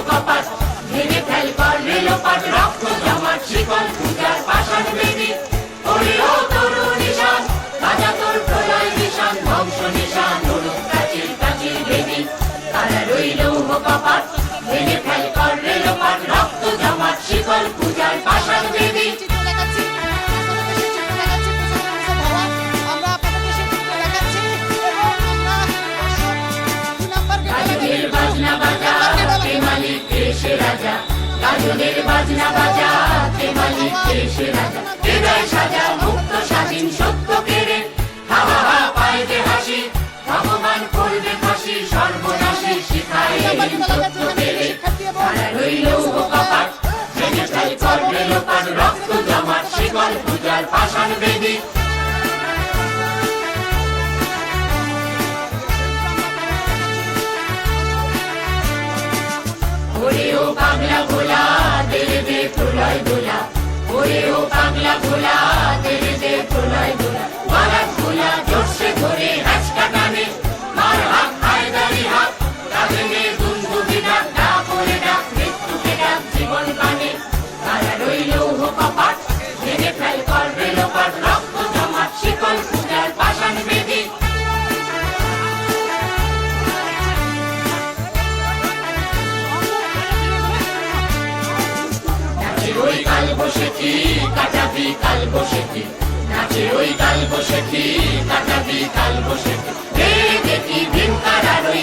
কপাট ভেঙে ফেল কর রেলোপাট রক্ত জমাট শিকল পূজার পাষাণ বেদী ওরে ও তরু নিশান বাজা তোর প্রলয় নিশান ধ্বংস নিশান অরূপ প্রাচীর প্রাচীর বেদী তারা রইল কপাট ভেঙে ফেল কর রেলোপাট রক্ত জমাট শিকল পূজার পাষাণ বেদী বাজনা বাজা কে মালিক দেশে রাজা গাজনের বাজনা বাজা কে মালিক দেশে রাজা হৃদয় সাজা মুক্ত স্বাধীন সত্য কেড়ে হা হা হা পায় যে হাসি ভগবান করবে ফাঁসি সর্বনাশী শিখায় সত্য কেড়ে তারা রইল কপাট ভেঙে ফেল কর রেলোপাট রক্ত জমাট শিকল পূজার পাষাণ বেদী ওরে ও পাগলা ভোলা দেরে দে প্রলয় দোলা ওরে ও পাগলা ভোলা দেরে দে প্রলয় দোলা বারাত ভোলা জোরসে ধরে হাঁচকা টানে মার হাত হায়দারি হাত কাঁদে দুন্দুবি ডাক ডাক ওরে ডাক মৃত্যুকে ডাক জীবন পানে তারা রইল কপাট ভেঙে ফেল কর রেলোপাট রক্ত জমাট শিকল পূজার পাষাণ বেদী ওই কাল বসেছি কাটাবি কাল বসেছি নাচে ওই কাল বসেছি কাটাবি কাল বসেছি দেখি ভিন কারার ওই